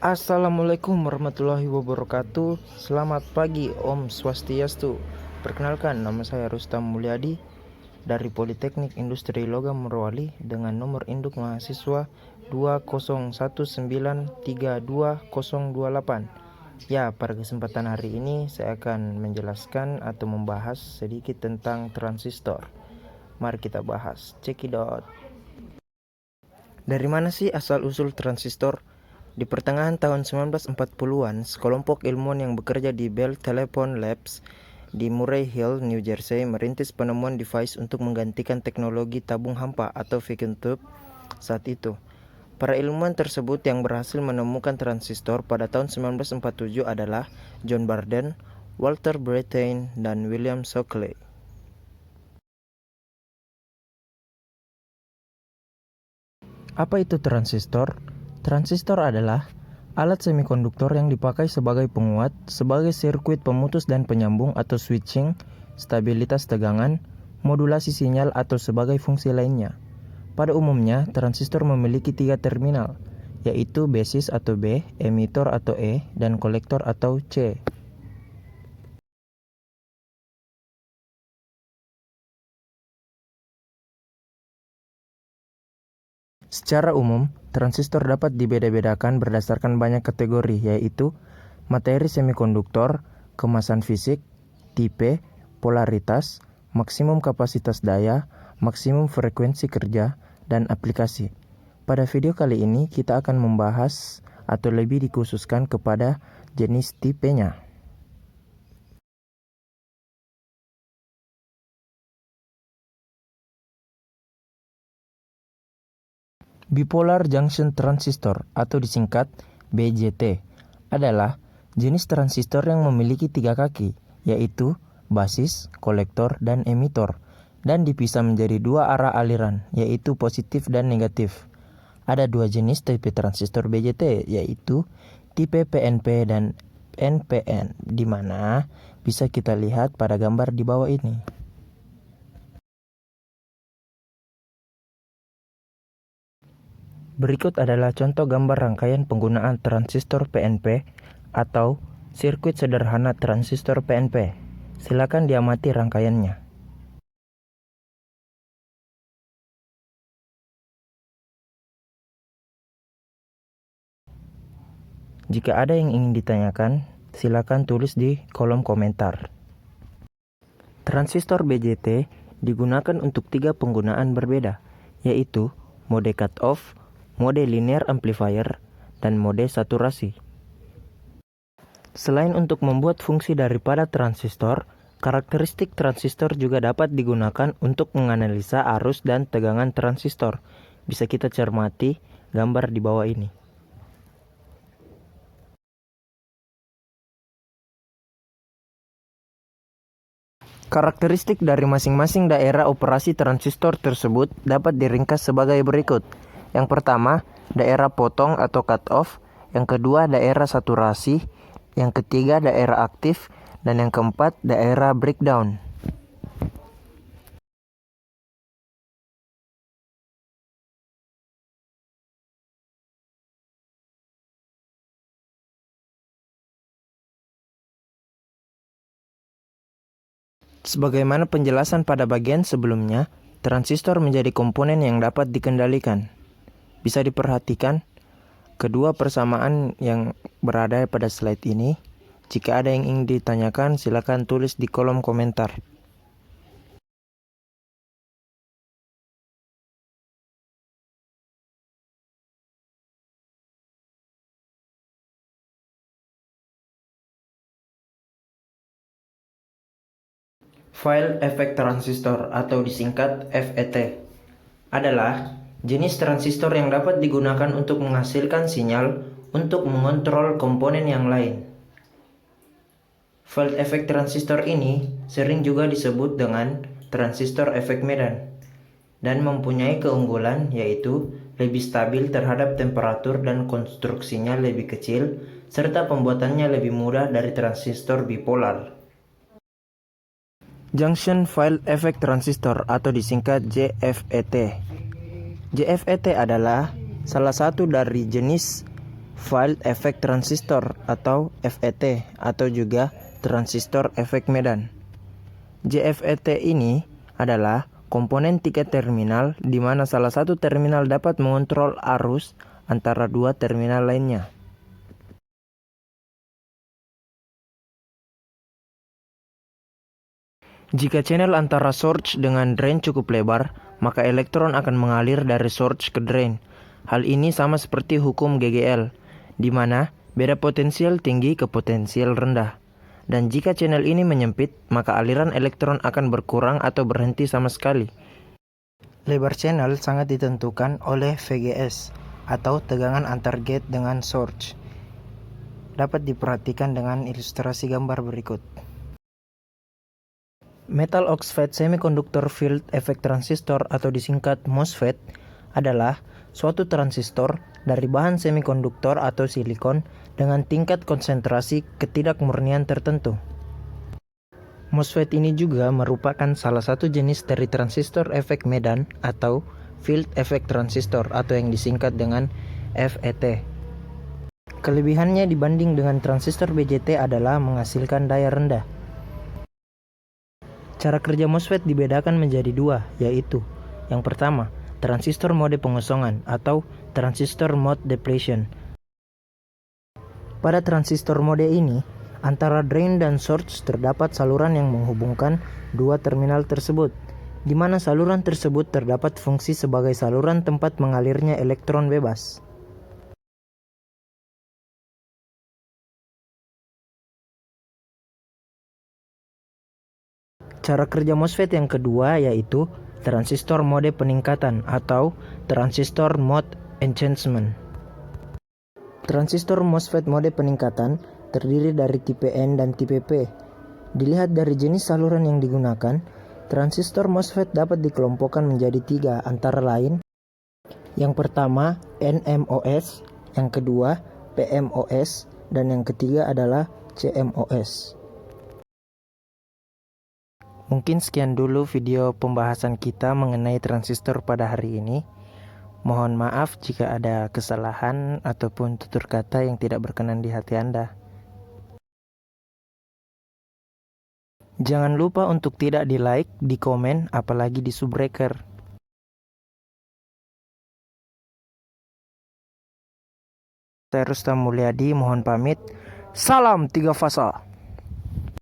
Assalamualaikum warahmatullahi wabarakatuh. Selamat pagi, Om Swastiastu. Perkenalkan, nama saya Rustam Mulyadi dari Politeknik Industri Logam Morowali dengan nomor induk mahasiswa 201932028. Ya, pada kesempatan hari ini saya akan menjelaskan atau membahas sedikit tentang transistor. Mari kita bahas. Cekidot. Dari mana sih asal-usul transistor? Di pertengahan tahun 1940-an, sekelompok ilmuwan yang bekerja di Bell Telephone Labs di Murray Hill, New Jersey, merintis penemuan device untuk menggantikan teknologi tabung hampa atau vacuum tube saat itu. Para ilmuwan tersebut yang berhasil menemukan transistor pada tahun 1947 adalah John Barden, Walter Brattain, dan William Shockley. Apa itu transistor? Transistor adalah alat semikonduktor yang dipakai sebagai penguat, sebagai sirkuit pemutus dan penyambung atau switching, stabilitas tegangan, modulasi sinyal atau sebagai fungsi lainnya. Pada umumnya, transistor memiliki 3 terminal, yaitu basis atau B, emitor atau E, dan kolektor atau C. Secara umum, transistor dapat dibeda-bedakan berdasarkan banyak kategori, yaitu materi semikonduktor, kemasan fisik, tipe, polaritas, maksimum kapasitas daya, maksimum frekuensi kerja, dan aplikasi. Pada video kali ini, kita akan membahas atau lebih dikhususkan kepada jenis tipenya. Bipolar Junction Transistor atau disingkat BJT adalah jenis transistor yang memiliki 3 kaki, yaitu basis, kolektor, dan emitor, dan dipisah menjadi 2 arah aliran, yaitu positif dan negatif. Ada 2 jenis tipe transistor BJT, yaitu tipe PNP dan NPN, di mana bisa kita lihat pada gambar di bawah ini. Berikut adalah contoh gambar rangkaian penggunaan transistor PNP atau sirkuit sederhana transistor PNP. Silakan diamati rangkaiannya. Jika ada yang ingin ditanyakan, silakan tulis di kolom komentar. Transistor BJT digunakan untuk 3 penggunaan berbeda, yaitu mode cut-off, mode linear amplifier, dan mode saturasi. Selain untuk membuat fungsi daripada transistor, karakteristik transistor juga dapat digunakan untuk menganalisa arus dan tegangan transistor. Bisa kita cermati gambar di bawah ini. Karakteristik dari masing-masing daerah operasi transistor tersebut dapat diringkas sebagai berikut. Yang pertama, daerah potong atau cut-off. Yang kedua, daerah saturasi. Yang ketiga, daerah aktif. Dan yang keempat, daerah breakdown. Sebagaimana penjelasan pada bagian sebelumnya, transistor menjadi komponen yang dapat dikendalikan. Bisa diperhatikan kedua persamaan yang berada pada slide ini. Jika ada yang ingin ditanyakan, silakan tulis di kolom komentar. Field effect transistor atau disingkat FET adalah jenis transistor yang dapat digunakan untuk menghasilkan sinyal untuk mengontrol komponen yang lain. Field effect transistor ini sering juga disebut dengan transistor efek medan dan mempunyai keunggulan yaitu lebih stabil terhadap temperatur dan konstruksinya lebih kecil serta pembuatannya lebih mudah dari transistor bipolar. Junction Field Effect Transistor atau disingkat JFET. JFET adalah salah satu dari jenis Field Effect Transistor atau FET atau juga transistor efek medan. JFET ini adalah komponen tiket terminal di mana salah satu terminal dapat mengontrol arus antara dua terminal lainnya. Jika channel antara source dengan drain cukup lebar, maka elektron akan mengalir dari source ke drain. Hal ini sama seperti hukum GGL, di mana beda potensial tinggi ke potensial rendah. Dan jika channel ini menyempit, maka aliran elektron akan berkurang atau berhenti sama sekali. Lebar channel sangat ditentukan oleh VGS atau tegangan antar gate dengan source. Dapat diperhatikan dengan ilustrasi gambar berikut. Metal Oxide Semiconductor Field Effect Transistor atau disingkat MOSFET adalah suatu transistor dari bahan semikonduktor atau silikon dengan tingkat konsentrasi ketidakmurnian tertentu. MOSFET ini juga merupakan salah satu jenis dari transistor efek medan atau Field Effect Transistor atau yang disingkat dengan FET. Kelebihannya dibanding dengan transistor BJT adalah menghasilkan daya rendah. Cara kerja MOSFET dibedakan menjadi dua, yaitu yang pertama, transistor mode pengosongan atau transistor mode depletion. Pada transistor mode ini, antara drain dan source terdapat saluran yang menghubungkan dua terminal tersebut, di mana saluran tersebut terdapat fungsi sebagai saluran tempat mengalirnya elektron bebas. Cara kerja MOSFET yang kedua yaitu transistor mode peningkatan atau transistor mode enhancement. Transistor MOSFET mode peningkatan terdiri dari tipe N dan tipe P. Dilihat dari jenis saluran yang digunakan, transistor MOSFET dapat dikelompokkan menjadi tiga, antara lain yang pertama NMOS, yang kedua PMOS, dan yang ketiga adalah CMOS. Mungkin sekian dulu video pembahasan kita mengenai transistor pada hari ini. Mohon maaf jika ada kesalahan ataupun tutur kata yang tidak berkenan di hati Anda. Jangan lupa untuk tidak di-like, di-komen, apalagi di subbreaker. Saya Rustam Mulyadi, mohon pamit. Salam 3 fasa.